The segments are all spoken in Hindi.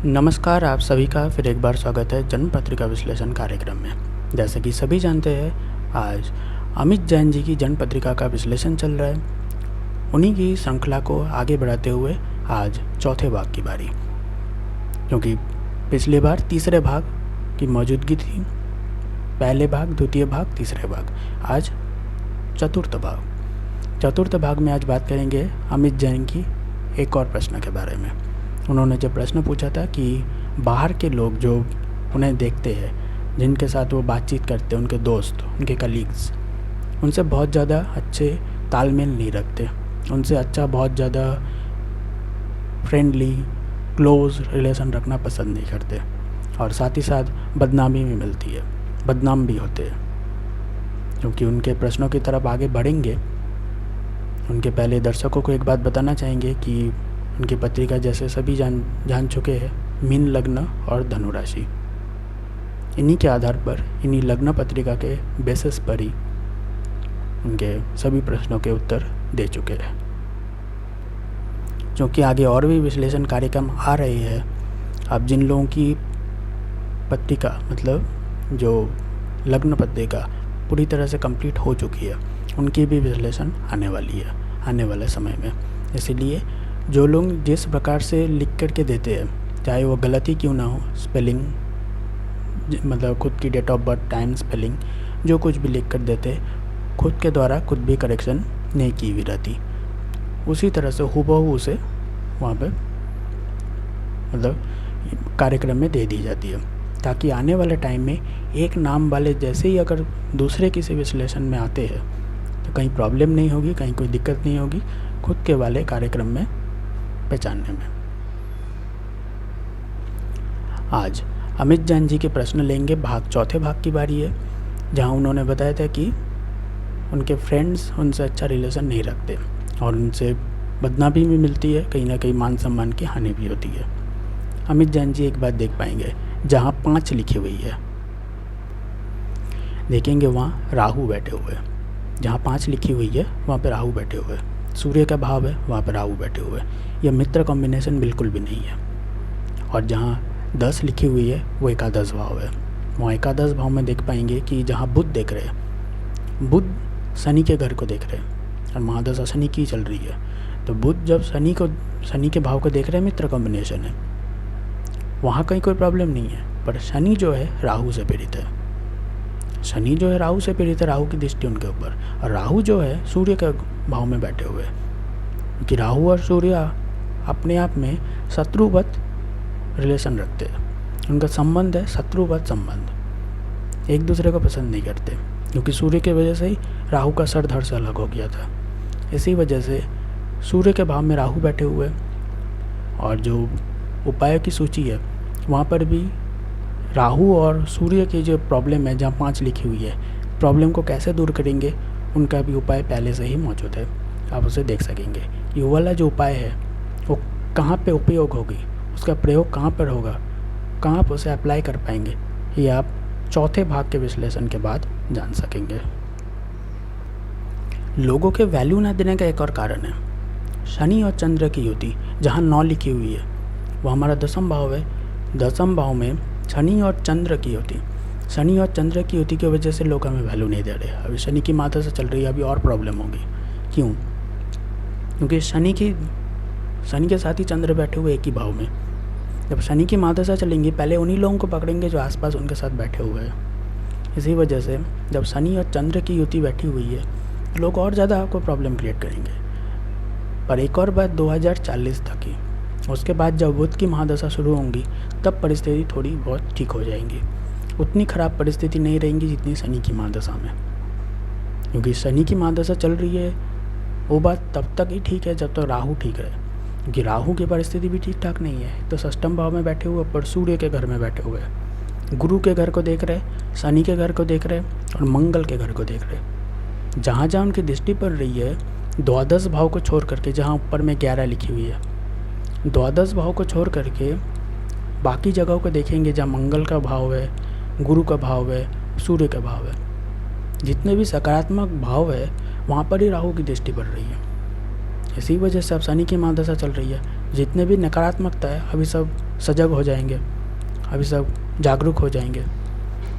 नमस्कार, आप सभी का फिर एक बार स्वागत है जन्म पत्रिका विश्लेषण कार्यक्रम में। जैसे कि सभी जानते हैं, आज अमित जैन जी की जन्म पत्रिका का विश्लेषण चल रहा है। उन्हीं की श्रृंखला को आगे बढ़ाते हुए आज चौथे भाग की बारी, क्योंकि पिछली बार तीसरे भाग की मौजूदगी थी। पहले भाग, द्वितीय भाग, तीसरे भाग, आज चतुर्थ भाग। चतुर्थ भाग में आज बात करेंगे अमित जैन की एक और प्रश्न के बारे में। उन्होंने जब प्रश्न पूछा था कि बाहर के लोग जो उन्हें देखते हैं, जिनके साथ वो बातचीत करते हैं, उनके दोस्त, उनके कलीग्स, उनसे बहुत ज़्यादा अच्छे तालमेल नहीं रखते, उनसे अच्छा बहुत ज़्यादा फ्रेंडली क्लोज रिलेशन रखना पसंद नहीं करते, और साथ ही साथ बदनामी भी मिलती है, बदनाम भी होते हैं। क्योंकि उनके प्रश्नों की तरफ आगे बढ़ेंगे, उनके पहले दर्शकों को एक बात बताना चाहेंगे कि उनकी पत्रिका जैसे सभी जान चुके हैं, मीन लग्न और धनु राशि। इन्हीं के आधार पर, इन्हीं लग्न पत्रिका के बेसिस पर ही उनके सभी प्रश्नों के उत्तर दे चुके हैं। क्योंकि आगे और भी विश्लेषण कार्यक्रम आ रहे हैं, अब जिन लोगों की पत्रिका मतलब जो लग्न पत्रिका पूरी तरह से कंप्लीट हो चुकी है, उनकी भी विश्लेषण आने वाली है आने वाले समय में। इसीलिए जो लोग जिस प्रकार से लिख करके देते हैं, चाहे वो गलती क्यों ना हो, स्पेलिंग मतलब खुद की date of birth, time, spelling, जो कुछ भी लिख कर देते, खुद के द्वारा खुद भी करेक्शन नहीं की हुई रहती, उसी तरह से हूबहू उसे वहाँ पे मतलब कार्यक्रम में दे दी जाती है, ताकि आने वाले टाइम में एक नाम वाले जैसे ही अगर दूसरे किसी विश्लेषण में आते हैं तो कहीं प्रॉब्लम नहीं होगी, कहीं कोई दिक्कत नहीं होगी खुद के वाले कार्यक्रम में पहचानने में। आज अमित जैन जी के प्रश्न लेंगे, चौथे भाग की बारी है, जहां उन्होंने बताया था कि उनके फ्रेंड्स उनसे अच्छा रिलेशन नहीं रखते और उनसे बदनामी भी मिलती है, कहीं ना कहीं मान सम्मान की हानि भी होती है। अमित जैन जी एक बात देख पाएंगे, जहां 5 लिखी हुई है, देखेंगे वहाँ राहु बैठे हुए हैं। जहाँ 5 लिखी हुई है वहाँ पे राहु बैठे हुए हैं। सूर्य का भाव है, वहाँ पे राहु बैठे हुए हैं। यह मित्र कॉम्बिनेशन बिल्कुल भी नहीं है। और जहाँ 10 लिखी हुई है वो एकादश भाव है। वहाँ एकादश भाव में देख पाएंगे कि जहाँ बुध देख रहे हैं, बुध शनि के घर को देख रहे हैं और महादशा शनि की चल रही है। तो बुध जब शनि के भाव को देख रहे हैं, मित्र कॉम्बिनेशन है, वहाँ कहीं कोई प्रॉब्लम नहीं है। पर शनि जो है राहु से पीड़ित है, शनि जो है राहु से पीड़ित है, राहु की दृष्टि उनके ऊपर, और राहु जो है सूर्य के भाव में बैठे हुए हैं। क्योंकि राहु और सूर्य अपने आप में शत्रुवत रिलेशन रखते हैं, उनका संबंध है शत्रुवत संबंध, एक दूसरे को पसंद नहीं करते। क्योंकि सूर्य की वजह से ही राहु का सर धड़ से अलग हो गया था। इसी वजह से सूर्य के भाव में राहु बैठे हुए, और जो उपायों की सूची है वहाँ पर भी राहु और सूर्य की जो प्रॉब्लम है, जहाँ 5 लिखी हुई है, प्रॉब्लम को कैसे दूर करेंगे उनका भी उपाय पहले से ही मौजूद है। आप उसे देख सकेंगे। ये वाला जो उपाय है वो कहाँ पे उपयोग होगी, उसका प्रयोग कहाँ पर होगा, कहाँ पर उसे अप्लाई कर पाएंगे, ये आप चौथे भाग के विश्लेषण के बाद जान सकेंगे। लोगों के वैल्यू ना देने का एक और कारण है शनि और चंद्र की युति। जहाँ 9 लिखी हुई है वो हमारा 10वां भाव है। 10वां भाव में शनि और चंद्र की युति, शनि और चंद्र की युति की वजह से लोग हमें वैल्यू नहीं दे रहे। अभी शनि की माता से चल रही है, अभी और प्रॉब्लम होगी। क्यों? क्योंकि शनि के साथ ही चंद्र बैठे हुए एक ही भाव में। जब शनि की माता से चलेंगे, पहले उन्हीं लोगों को पकड़ेंगे जो आसपास उनके साथ बैठे हुए हैं। इसी वजह से जब शनि और चंद्र की युति बैठी हुई है, लोग और ज़्यादा आपको प्रॉब्लम क्रिएट करेंगे। पर एक और बात 2040 तक की, उसके बाद जब बुध की महादशा शुरू होंगी, तब परिस्थिति थोड़ी बहुत ठीक हो जाएंगी। उतनी ख़राब परिस्थिति नहीं रहेंगी जितनी शनि की महादशा में। क्योंकि शनि की महादशा चल रही है, वो बात तब तक ही ठीक है जब तक राहु ठीक रहे। क्योंकि राहु की परिस्थिति भी ठीक ठाक नहीं है। तो षष्ठम भाव में बैठे हुए, पर सूर्य के घर में बैठे हुए, गुरु के घर को देख रहे, शनि के घर को देख रहे और मंगल के घर को देख रहे। जहाँ जहाँ उनकी दृष्टि पड़ रही है, द्वादश भाव को छोड़ करके, जहाँ ऊपर में 11 लिखी हुई है, द्वादश भाव को छोड़ करके बाकी जगहों को देखेंगे जहाँ मंगल का भाव है, गुरु का भाव है, सूर्य का भाव है, जितने भी सकारात्मक भाव है वहाँ पर ही राहु की दृष्टि पड़ रही है। इसी वजह से अब शनि की महादशा चल रही है। जितने भी नकारात्मकता है अभी सब सजग हो जाएंगे, अभी सब जागरूक हो जाएंगे।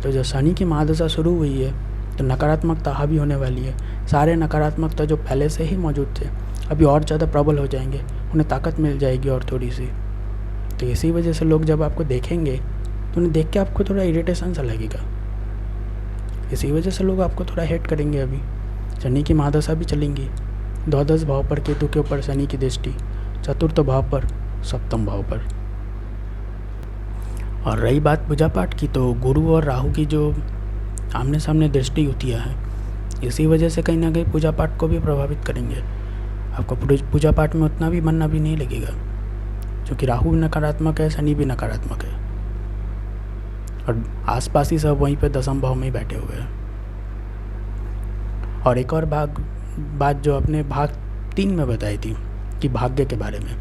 तो जो शनि की महादशा शुरू हुई है तो नकारात्मकता हावी होने वाली है। सारे नकारात्मकता जो पहले से ही मौजूद थे अभी और ज़्यादा प्रबल हो जाएंगे, उन्हें ताकत मिल जाएगी और थोड़ी सी। तो इसी वजह से लोग जब आपको देखेंगे तो उन्हें देख के आपको थोड़ा इरिटेशन सा लगेगा। इसी वजह से लोग आपको थोड़ा हेट करेंगे। अभी शनि की महादशा भी चलेंगी, द्वादश भाव पर केतु के ऊपर शनि की दृष्टि, चतुर्थ भाव पर, सप्तम भाव पर। और रही बात पूजा पाठ की, तो गुरु और राहु की जो आमने सामने दृष्टि होती है, इसी वजह से कहीं ना कहीं पूजा पाठ को भी प्रभावित करेंगे। आपको पूजा पाठ में उतना भी मन अभी नहीं लगेगा, क्योंकि राहु भी नकारात्मक है, शनि भी नकारात्मक है, और आसपास ही सब वहीं पे दसम भाव में ही बैठे हुए हैं। और एक और बात जो अपने भाग 3 में बताई थी कि भाग्य के बारे में,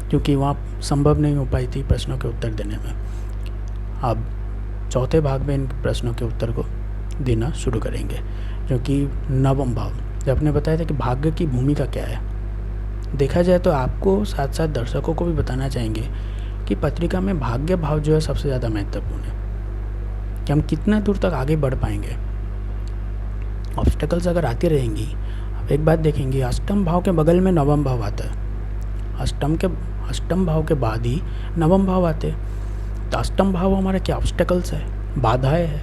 क्योंकि वहाँ संभव नहीं हो पाई थी प्रश्नों के उत्तर देने में। अब चौथे भाग में इन प्रश्नों के उत्तर को देना शुरू करेंगे, जो कि नवम भाव। जब आपने बताया था कि भाग्य की भूमिका क्या है, देखा जाए तो आपको साथ साथ दर्शकों को भी बताना चाहेंगे कि पत्रिका में भाग्य भाव जो है सबसे ज़्यादा महत्वपूर्ण है, कि हम कितना दूर तक आगे बढ़ पाएंगे। ऑब्स्टेकल्स अगर आती रहेंगी, अब एक बात देखेंगे, अष्टम भाव के बगल में नवम भाव आता है, अष्टम भाव के बाद ही नवम भाव आते हैं। तो अष्टम भाव हमारा क्या ऑब्स्टेकल्स है, बाधाएं है,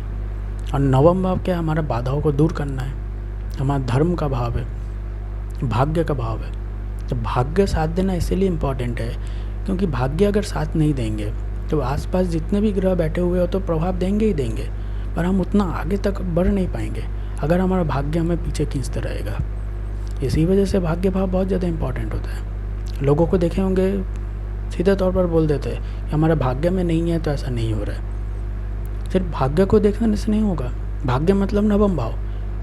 और नवम भाव क्या है, हमारा बाधाओं को दूर करना है, हमारा धर्म का भाव है, भाग्य का भाव है। तो भाग्य साथ देना इसीलिए इम्पॉर्टेंट है, क्योंकि भाग्य अगर साथ नहीं देंगे तो आसपास जितने भी ग्रह बैठे हुए हो तो प्रभाव देंगे ही देंगे, पर हम उतना आगे तक बढ़ नहीं पाएंगे अगर हमारा भाग्य हमें पीछे खींचता रहेगा। इसी वजह से भाग्य भाव बहुत ज़्यादा इम्पॉर्टेंट होता है। लोगों को देखे होंगे सीधे तौर पर बोल देते हैं कि हमारे भाग्य में नहीं है तो ऐसा नहीं हो रहा है। सिर्फ भाग्य को देखने से नहीं होगा, भाग्य मतलब नवम भाव,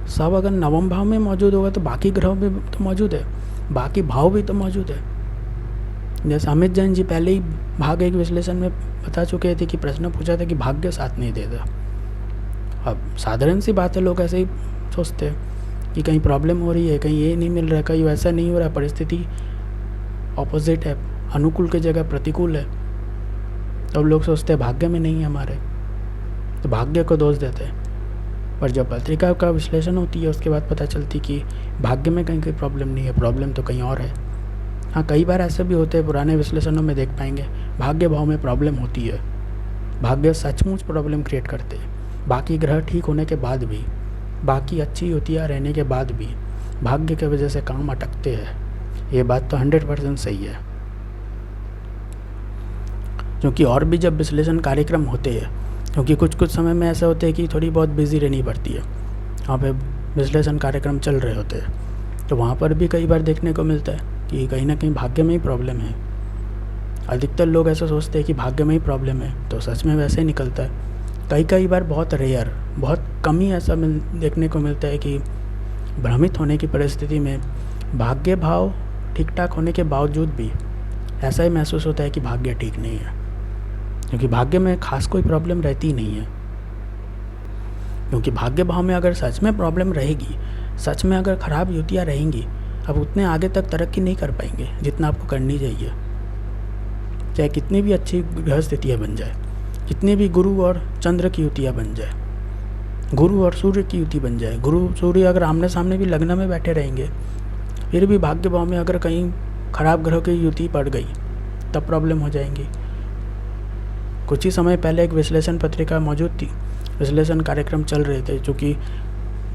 सब अगर नवम भाव में मौजूद होगा तो बाकी ग्रह भी तो मौजूद है, बाकी भाव भी तो मौजूद है। जैसे अमित जैन जी पहले ही भाग 1 विश्लेषण में बता चुके थे कि प्रश्न पूछा था कि भाग्य साथ नहीं देता। अब साधारण सी बात है, लोग ऐसे ही सोचते हैं कि कहीं प्रॉब्लम हो रही है, कहीं ये नहीं मिल रहा है, कहीं वैसा नहीं हो रहा है, परिस्थिति ऑपोजिट है, अनुकूल की जगह प्रतिकूल है, तो लोग सोचते हैं भाग्य में नहीं है हमारे, तो भाग्य को दोष देते हैं। पर जब पत्रिका का विश्लेषण होती है उसके बाद पता चलती कि भाग्य में कहीं कोई प्रॉब्लम नहीं है, प्रॉब्लम तो कहीं और है। हाँ, कई बार ऐसे भी होते हैं, पुराने विश्लेषणों में देख पाएंगे भाग्य भाव में प्रॉब्लम होती है, भाग्य सचमुच प्रॉब्लम क्रिएट करते हैं, बाकी ग्रह ठीक होने के बाद भी, बाकी अच्छी युतियाँ रहने के बाद भी भाग्य की वजह से काम अटकते हैं। ये बात तो 100% सही है, क्योंकि और भी जब विश्लेषण कार्यक्रम होते हैं, क्योंकि कुछ समय में ऐसा होता है कि थोड़ी बहुत बिजी रहनी पड़ती है, वहाँ पे विश्लेषण कार्यक्रम चल रहे होते हैं, तो वहाँ पर भी कई बार देखने को मिलता है कि कहीं ना कहीं भाग्य में ही प्रॉब्लम है। अधिकतर लोग ऐसा सोचते हैं कि भाग्य में ही प्रॉब्लम है, तो सच में वैसे ही निकलता है। कई बार बहुत रेयर, बहुत कम ही ऐसा देखने को मिलता है कि भ्रमित होने की परिस्थिति में भाग्य भाव ठीक ठाक होने के बावजूद भी ऐसा ही महसूस होता है कि भाग्य ठीक नहीं है, क्योंकि भाग्य में खास कोई प्रॉब्लम रहती ही नहीं है। क्योंकि भाग्य भाव में अगर सच में प्रॉब्लम रहेगी, सच में अगर ख़राब युतियाँ रहेंगी, अब उतने आगे तक तरक्की नहीं कर पाएंगे जितना आपको करनी चाहिए। चाहे कितनी भी अच्छी ग्रह स्थितियाँ बन जाए, कितनी भी गुरु और चंद्र की युतियाँ बन जाए, गुरु और सूर्य की युति बन जाए, गुरु सूर्य अगर आमने सामने भी लग्न में बैठे रहेंगे, फिर भी भाग्य भाव में अगर कहीं खराब ग्रह की युति पड़ गई तब प्रॉब्लम हो जाएंगी। कुछ ही समय पहले एक विश्लेषण पत्रिका मौजूद थी, विश्लेषण कार्यक्रम चल रहे थे, चूँकि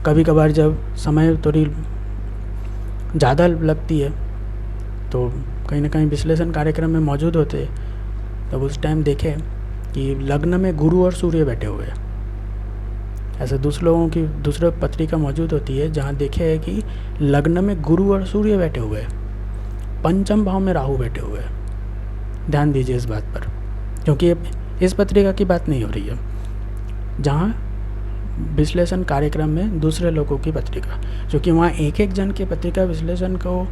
कभी कभार जब समय थोड़ी ज़्यादा लगती है तो कहीं ना कहीं विश्लेषण कार्यक्रम में मौजूद होते, तब उस टाइम देखें कि लग्न में गुरु और सूर्य बैठे हुए हैं। ऐसे दूसरे पत्रिका मौजूद होती है जहाँ देखे है कि लग्न में गुरु और सूर्य बैठे हुए हैं, पंचम भाव में राहु बैठे हुए हैं। ध्यान दीजिए इस बात पर, क्योंकि इस पत्रिका की बात नहीं हो रही है, जहाँ विश्लेषण कार्यक्रम में दूसरे लोगों की पत्रिका, क्योंकि वहाँ एक जन के पत्रिका विश्लेषण को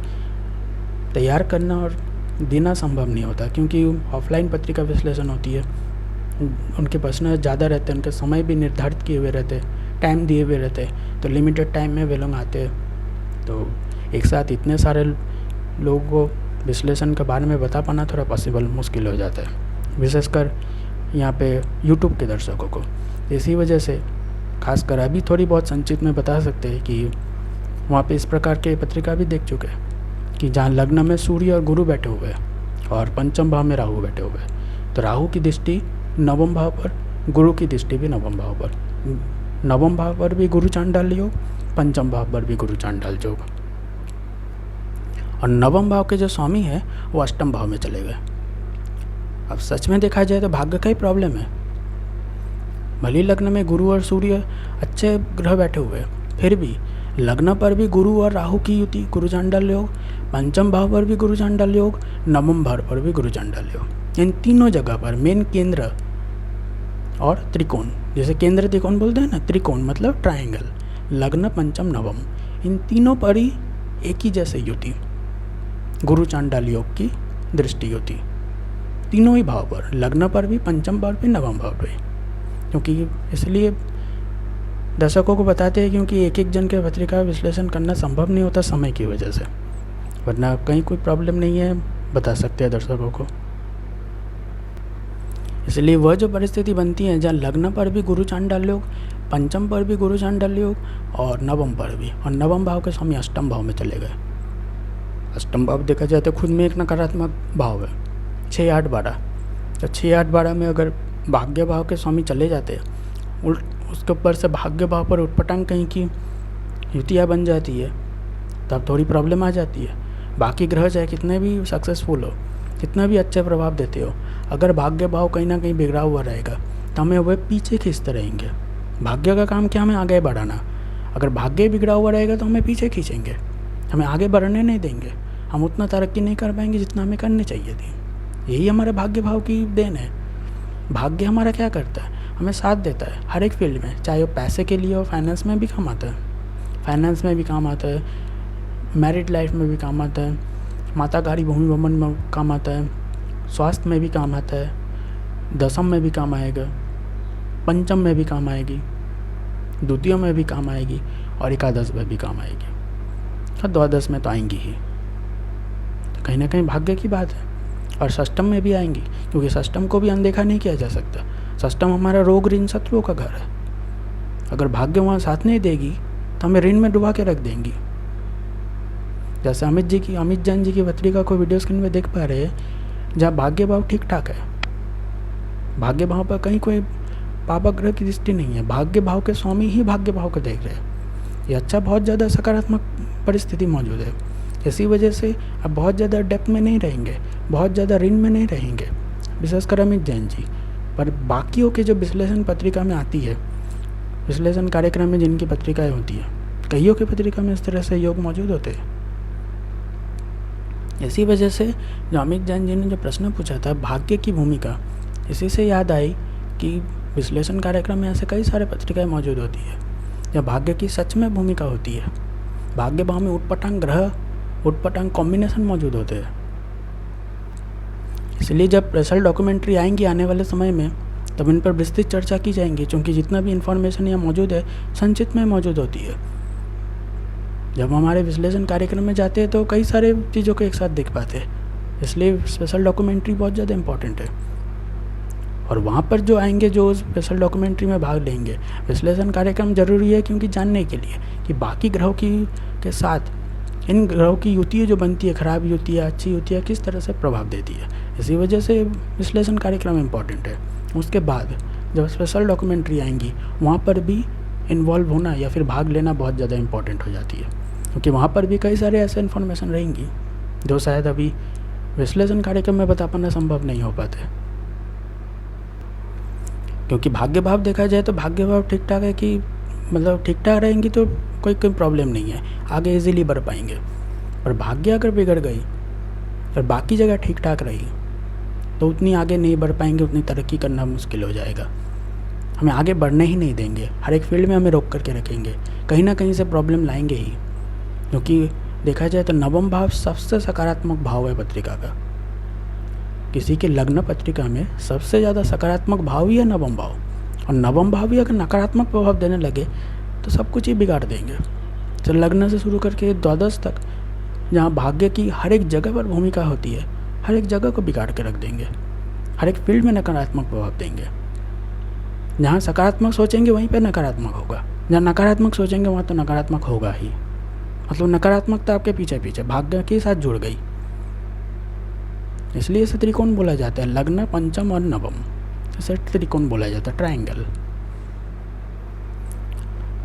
तैयार करना और देना संभव नहीं होता, क्योंकि ऑफलाइन पत्रिका विश्लेषण होती है, उनके प्रश्न ज़्यादा रहते हैं, उनके समय भी निर्धारित किए हुए रहते, टाइम दिए हुए रहते, तो लिमिटेड टाइम में वे लोग आते हैं। तो एक साथ इतने सारे लोगों को विश्लेषण के बारे में बता पाना थोड़ा पॉसिबल मुश्किल हो जाता है। विशेषकर यहाँ पे यूट्यूब के दर्शकों को। इसी वजह से खासकर अभी थोड़ी बहुत संक्षिप्त में बता सकते हैं कि वहाँ पे इस प्रकार के पत्रिका भी देख चुके हैं कि जहाँ लग्न में सूर्य और गुरु बैठे हुए हैं और पंचम भाव में राहु बैठे हुए हैं, तो राहु की दृष्टि नवम भाव पर, गुरु की दृष्टि भी नवम भाव पर, नवम भाव पर भी गुरु चांडाल योग, पंचम भाव पर भी गुरु चांडाल योग, और नवम भाव के जो स्वामी है वो अष्टम भाव में चले गए। अब सच में देखा जाए तो भाग्य का ही प्रॉब्लम है। भले लग्न में गुरु और सूर्य अच्छे ग्रह बैठे हुए हैं, फिर भी लग्न पर भी गुरु और राहु की युति गुरु चांडाल योग, पंचम भाव पर भी गुरु चांडाल योग, नवम भाव पर भी गुरु चांडाल योग। इन तीनों जगह पर मेन केंद्र और त्रिकोण, जैसे केंद्र त्रिकोण बोलते हैं ना, त्रिकोण मतलब ट्रायंगल, लग्न पंचम नवम, इन तीनों पर ही एक ही जैसे युति गुरु चांडाल योग की दृष्टि होती, तीनों ही भाव पर, लग्न पर भी, पंचम भाव पर, नवम भाव पर। क्योंकि इसलिए दर्शकों को बताते हैं क्योंकि एक एक जन के पत्रिका विश्लेषण करना संभव नहीं होता समय की वजह से, वरना कहीं कोई प्रॉब्लम नहीं है, बता सकते हैं दर्शकों को। इसलिए वह जो परिस्थिति बनती है जहाँ लग्न पर भी गुरु चांडाल योग, पंचम पर भी गुरु चांडाल योग और नवम पर भी, और नवम भाव के स्वामी अष्टम भाव में चले गए। अष्टम भाव देखा जाए तो खुद में एक नकारात्मक भाव है, 6, 8, 12। तो 6, 8, 12 में अगर भाग्य भाव के स्वामी चले जाते हैं, उसके ऊपर से भाग्य भाव पर उटपटांग कहीं की युतियाँ बन जाती है, तब थोड़ी प्रॉब्लम आ जाती है। बाकी ग्रह चाहे कितने भी सक्सेसफुल हो, कितना भी अच्छे प्रभाव देते हो, अगर भाग्य भाव कहीं ना कहीं बिगड़ा हुआ रहेगा तो हमें वह पीछे खींचते रहेंगे। भाग्य का काम क्या, हमें आगे बढ़ाना। अगर भाग्य बिगड़ा हुआ रहेगा तो हमें पीछे खींचेंगे, हमें आगे बढ़ने नहीं देंगे, हम उतना तरक्की नहीं कर पाएंगे जितना हमें करनी चाहिए थी। यही हमारे भाग्य भाव की देन है। भाग्य हमारा क्या करता है, हमें साथ देता है हर एक फील्ड में, चाहे वो पैसे के लिए हो, फाइनेंस में भी काम आता है, फाइनेंस में भी काम आता है, मैरिड लाइफ में भी काम आता है, माताकारी भूमि भवन में काम आता है, स्वास्थ्य में भी काम आता है, दशम में भी काम आएगा, पंचम में भी काम आएगी, द्वितीय में भी काम आएगी और एकादश में भी काम आएगी, और द्वादश में तो आएंगी ही। तो कहीं ना कहीं भाग्य की बात है। और षष्टम में भी आएंगी, क्योंकि षष्टम को भी अनदेखा नहीं किया जा सकता। षष्टम हमारा रोग ऋण शत्रुओं का घर है। अगर भाग्य वहाँ साथ नहीं देगी तो हमें ऋण में डुबा के रख देंगी। जैसे अमित जैन जी की पत्रिका को वीडियो स्क्रीन में देख पा रहे हैं, जहाँ भाग्य भाव ठीक ठाक है, भाग्य भाव पर कहीं कोई पापक ग्रह की दृष्टि नहीं है, भाग्य भाव के स्वामी ही भाग्य भाव को देख रहे हैं। ये अच्छा, बहुत ज़्यादा सकारात्मक परिस्थिति मौजूद है। इसी वजह से अब बहुत ज़्यादा डेप्थ में नहीं रहेंगे, बहुत ज़्यादा ऋण में नहीं रहेंगे, विशेषकर अमित जैन जी। पर बाकियों के जो विश्लेषण पत्रिका में आती है, विश्लेषण कार्यक्रम में जिनकी पत्रिकाएं होती है, कईयों की पत्रिका में इस तरह से योग मौजूद होते हैं। इसी वजह से जो अमित जैन जी ने जो प्रश्न पूछा था भाग्य की भूमिका, इसी से याद आई कि विश्लेषण कार्यक्रम में ऐसे कई सारे पत्रिकाएं मौजूद होती है जहाँ भाग्य की सच में भूमिका होती है। भाग्य भाव में उटपटांग ग्रह, उटपटांग कॉम्बिनेशन मौजूद होते हैं। इसलिए जब रिजल्ट डॉक्यूमेंट्री आएंगी आने वाले समय में, तब इन पर विस्तृत चर्चा की जाएंगी, क्योंकि जितना भी इन्फॉर्मेशन यहाँ मौजूद है संचित में मौजूद होती है। जब हमारे विश्लेषण कार्यक्रम में जाते हैं तो कई सारे चीज़ों को एक साथ देख पाते हैं, इसलिए स्पेशल डॉक्यूमेंट्री बहुत ज़्यादा इंपॉर्टेंट है। और वहाँ पर जो आएंगे, जो स्पेशल डॉक्यूमेंट्री में भाग लेंगे, विश्लेषण कार्यक्रम जरूरी है क्योंकि जानने के लिए कि बाकी ग्रहों के साथ इन ग्रहों की युतियाँ जो बनती है, खराब युतियाँ, अच्छी युतियाँ किस तरह से प्रभाव देती है। इसी वजह से विश्लेषण कार्यक्रम इम्पॉर्टेंट है। उसके बाद जब स्पेशल डॉक्यूमेंट्री आएंगी, वहाँ पर भी इन्वॉल्व होना या फिर भाग लेना बहुत ज़्यादा इंपॉर्टेंट हो जाती है, क्योंकि वहाँ पर भी कई सारे ऐसे इन्फॉर्मेशन रहेंगी जो शायद अभी विश्लेषण कार्यक्रम में बता पाना संभव नहीं हो पाते। क्योंकि भाग्य भाव देखा जाए तो भाग्य भाव ठीक ठाक है, कि मतलब ठीक ठाक रहेंगी तो कोई प्रॉब्लम नहीं है, आगे इजीली बढ़ पाएंगे। और भाग्य अगर बिगड़ गई और बाकी जगह ठीक ठाक रही तो उतनी आगे नहीं बढ़ पाएंगे, उतनी तरक्की करना मुश्किल हो जाएगा, हमें आगे बढ़ने ही नहीं देंगे, हर एक फील्ड में हमें रोक करके रखेंगे, कहीं ना कहीं से प्रॉब्लम लाएंगे ही। क्योंकि देखा जाए तो नवम भाव सबसे सकारात्मक भाव है पत्रिका का। किसी के लग्न पत्रिका में सबसे ज़्यादा सकारात्मक भाव ही है नवम भाव, और नवम भाव ही अगर नकारात्मक प्रभाव देने लगे तो सब कुछ ही बिगाड़ देंगे। तो लग्न से शुरू करके द्वादश तक, जहाँ भाग्य की हर एक जगह पर भूमिका होती है, हर एक जगह को बिगाड़ के रख देंगे, हर एक फील्ड में नकारात्मक प्रभाव देंगे। जहाँ सकारात्मक सोचेंगे वहीं पर नकारात्मक होगा, जहाँ नकारात्मक सोचेंगे वहाँ तो नकारात्मक होगा ही। मतलब नकारात्मकता आपके पीछे पीछे भाग्य के साथ जुड़ गई। इसलिए इसे त्रिकोण बोला जाता है, लग्न, पंचम और नवम, इसे त्रिकोण बोला जाता है, ट्रायंगल।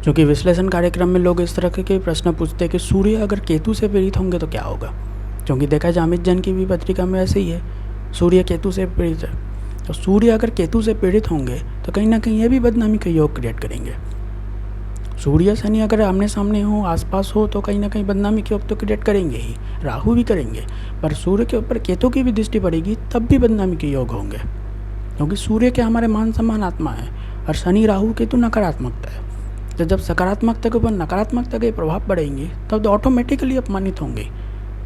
क्योंकि विश्लेषण कार्यक्रम में लोग इस तरह के प्रश्न पूछते हैं कि सूर्य अगर केतु से पीड़ित होंगे तो क्या होगा। क्योंकि देखा जाए अमित जैन की भी पत्रिका में ऐसे ही है, सूर्य केतु से पीड़ित है। तो सूर्य अगर केतु से पीड़ित होंगे तो कहीं ना कहीं ये भी बदनामी का योग क्रिएट करेंगे। सूर्य शनि अगर आमने सामने हो, आसपास हो, तो कहीं ना कहीं बदनामी के योग तो क्रिएट करेंगे ही, राहु भी करेंगे। पर सूर्य के ऊपर केतु की भी दृष्टि पड़ेगी तब भी बदनामी के योग होंगे। क्योंकि सूर्य के हमारे मान सम्मान आत्मा है और शनि राहु केतु नकारात्मकता है। तो जब सकारात्मकता के ऊपर नकारात्मकता के प्रभाव पड़ेंगे तब तो ऑटोमेटिकली अपमानित होंगे।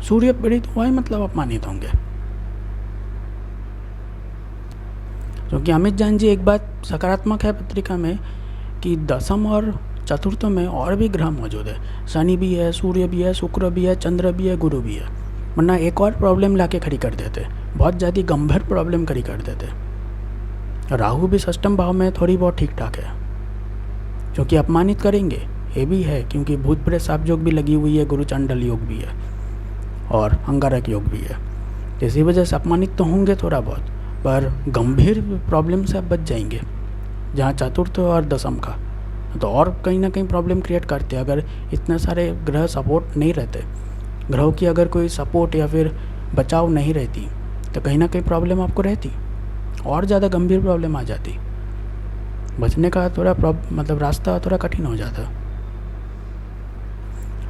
सूर्य पीड़ित हुआ ही मतलब अपमानित होंगे। क्योंकि अमित जैन जी एक बात सकारात्मक है पत्रिका में कि दसम और चतुर्थ में और भी ग्रह मौजूद है, शनि भी है, सूर्य भी है, शुक्र भी है, चंद्र भी है, गुरु भी है। वरना एक और प्रॉब्लम लाके खड़ी कर देते, बहुत ज़्यादा गंभीर प्रॉब्लम खड़ी कर देते। राहु भी षष्ठम भाव में थोड़ी बहुत ठीक ठाक है, क्योंकि अपमानित करेंगे ये भी है। क्योंकि भूत प्रेत साप योग भी लगी हुई है, गुरु चांडल योग भी है और अंगारक योग भी है। इसी वजह से अपमानित तो होंगे थोड़ा बहुत, पर गंभीर प्रॉब्लम से आप बच जाएंगे। जहाँ चतुर्थ और दसम का तो और कहीं ना कहीं प्रॉब्लम क्रिएट करते हैं। अगर इतने सारे ग्रह सपोर्ट नहीं रहते, ग्रहों की अगर कोई सपोर्ट या फिर बचाव नहीं रहती तो कहीं ना कहीं प्रॉब्लम आपको रहती, और ज़्यादा गंभीर प्रॉब्लम आ जाती। बचने का थोड़ा मतलब रास्ता थोड़ा कठिन हो जाता।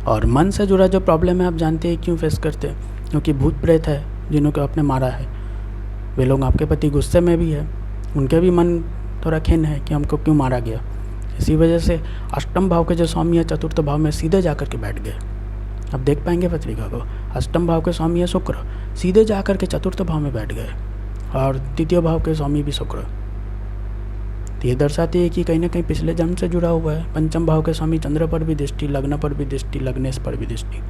और मन से जुड़ा जो प्रॉब्लम है आप जानते हैं क्यों फेस करते हैं, क्योंकि भूत प्रेत है जिन्होंने आपने मारा है, वे लोग आपके प्रति गुस्से में भी है, उनके भी मन थोड़ा खिन्न है कि हमको क्यों मारा गया। इसी वजह से अष्टम भाव के जो स्वामी है चतुर्थ भाव में सीधे जाकर के बैठ गए। अब देख पाएंगे पत्रिका को, अष्टम भाव के स्वामी है शुक्र, सीधे जाकर के चतुर्थ भाव में बैठ गए, और तृतीय भाव के स्वामी भी शुक्र। तो ये दर्शाती है कि कहीं ना कहीं पिछले जन्म से जुड़ा हुआ है। पंचम भाव के स्वामी चंद्र पर भी दृष्टि, लग्न पर भी दृष्टि, लग्नेश पर भी दृष्टि।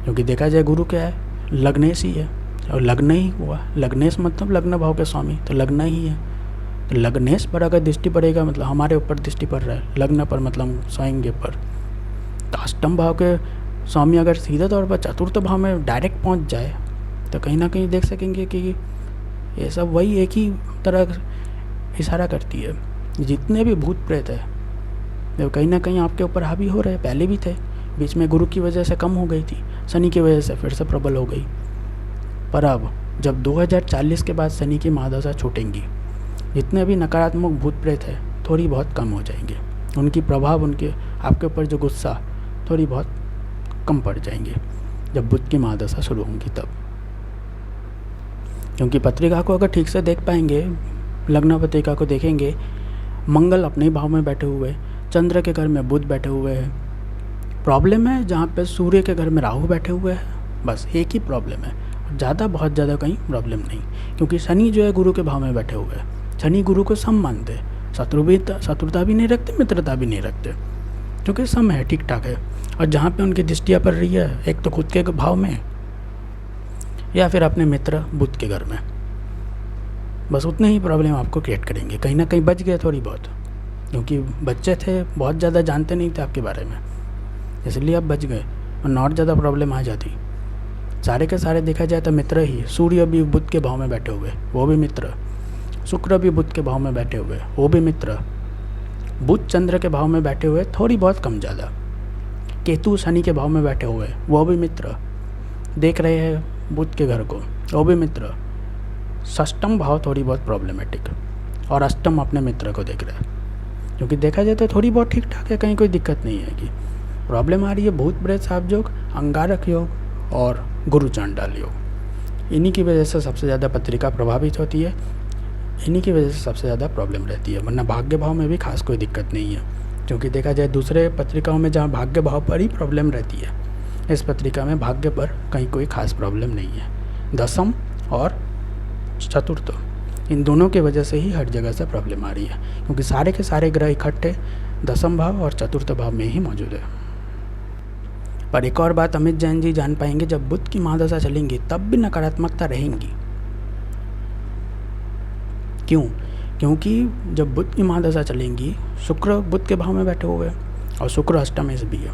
क्योंकि देखा जाए गुरु क्या है, लग्नेश ही है, और लग्न ही हुआ। लग्नेश मतलब लग्न भाव के स्वामी, तो लग्न ही है। तो लग्नेश पर अगर दृष्टि पड़ेगा मतलब हमारे ऊपर दृष्टि पड़ रहा है, लग्न पर मतलब स्वयं के पर। तो अष्टम भाव के स्वामी अगर सीधे तौर पर चतुर्थ भाव में डायरेक्ट पहुंच जाए तो कहीं ना कहीं देख सकेंगे कि ये सब वही एक ही तरह इशारा करती है। जितने भी भूत प्रेत है वो कहीं ना कहीं आपके ऊपर हावी हो रहे हैं, पहले भी थे, बीच में गुरु की वजह से कम हो गई थी, शनि की वजह से फिर से प्रबल हो गई। पर अब जब 2040 के बाद शनि की महादशा छूटेंगी, जितने भी नकारात्मक भूत प्रेत है थोड़ी बहुत कम हो जाएंगे, उनकी प्रभाव, उनके आपके ऊपर जो गुस्सा थोड़ी बहुत कम पड़ जाएंगे जब बुध की महादशा शुरू होंगी तब। क्योंकि पत्रिका को अगर ठीक से देख पाएंगे, लग्न पत्रिका को देखेंगे, मंगल अपने भाव में बैठे हुए, चंद्र के घर में बुध बैठे हुए हैं। प्रॉब्लम है जहाँ पे सूर्य के घर में राहु बैठे हुए हैं, बस एक ही प्रॉब्लम है, ज़्यादा बहुत ज़्यादा कहीं प्रॉब्लम नहीं। क्योंकि शनि जो है गुरु के भाव में बैठे हुए हैं, शनि गुरु को सम मानते, शत्रुता भी नहीं रखते, मित्रता भी नहीं रखते, क्योंकि सम है, ठीक ठाक है। और जहाँ पे उनकी दृष्टियाँ पड़ रही है, एक तो खुद के भाव में या फिर अपने मित्र बुध के घर में, बस उतने ही प्रॉब्लम आपको क्रिएट करेंगे। कहीं ना कहीं बच गए थोड़ी बहुत, क्योंकि बच्चे थे, बहुत ज़्यादा जानते नहीं थे आपके बारे में, इसलिए आप बच गए, वरना और ज़्यादा प्रॉब्लम आ जाती। सारे के सारे देखा जाए तो मित्र ही, सूर्य भी बुध के भाव में बैठे हुए वो भी मित्र, शुक्र भी बुध के भाव में बैठे हुए वो भी मित्र, बुध चंद्र के भाव में बैठे हुए थोड़ी बहुत कम ज़्यादा, केतु शनि के भाव में बैठे हुए वो भी मित्र, देख रहे हैं बुध के घर को वो भी मित्र। षष्टम भाव थोड़ी बहुत प्रॉब्लमेटिक, और अष्टम अपने मित्र को देख रहे हैं। क्योंकि देखा जाए तो थोड़ी बहुत ठीक ठाक है, कहीं कोई दिक्कत नहीं है कि प्रॉब्लम आ रही है भूत प्रेत साप योग, अंगारक योग और गुरु चांडाल योग। इन्हीं की वजह से सबसे ज़्यादा पत्रिका प्रभावित होती है, इन्हीं की वजह से सबसे ज़्यादा प्रॉब्लम रहती है। वरना भाग्य भाव में भी खास कोई दिक्कत नहीं है। क्योंकि देखा जाए दूसरे पत्रिकाओं में जहाँ भाग्य भाव पर ही प्रॉब्लम रहती है, इस पत्रिका में भाग्य पर कहीं कोई खास प्रॉब्लम नहीं है। दसम और चतुर्थ इन दोनों की वजह से ही हर जगह से प्रॉब्लम आ रही है, क्योंकि सारे के सारे ग्रह इकट्ठे दसम भाव और चतुर्थ भाव में ही मौजूद है। पर एक और बात अमित जैन जी जान पाएंगे, जब बुध की महादशा चलेंगी तब भी नकारात्मकता रहेंगी। क्यों? क्योंकि जब बुध की महादशा चलेंगी, शुक्र बुध के भाव में बैठे हुए हैं और शुक्र अष्टमेश भी है,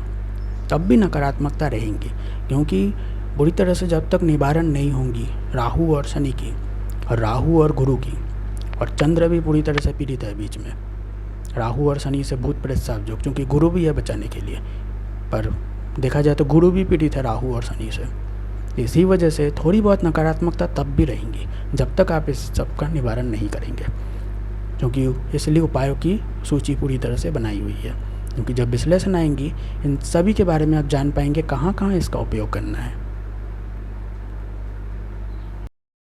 तब भी नकारात्मकता रहेंगी। क्योंकि बुरी तरह से जब तक निवारण नहीं होंगी राहु और शनि की, और राहु और गुरु की, और चंद्र भी पूरी तरह से पीड़ित है बीच में, राहु और शनि से भूत प्रेत साप योग, क्योंकि गुरु भी है बचाने के लिए, पर देखा जाए तो गुरु भी पीड़ित है राहु और शनि से। इसी वजह से थोड़ी बहुत नकारात्मकता तब भी रहेंगी जब तक आप इस सब का निवारण नहीं करेंगे, क्योंकि इसलिए उपायों की सूची पूरी तरह से बनाई हुई है। क्योंकि जब विश्लेषण आएंगी इन सभी के बारे में आप जान पाएंगे कहाँ कहाँ इसका उपयोग करना है।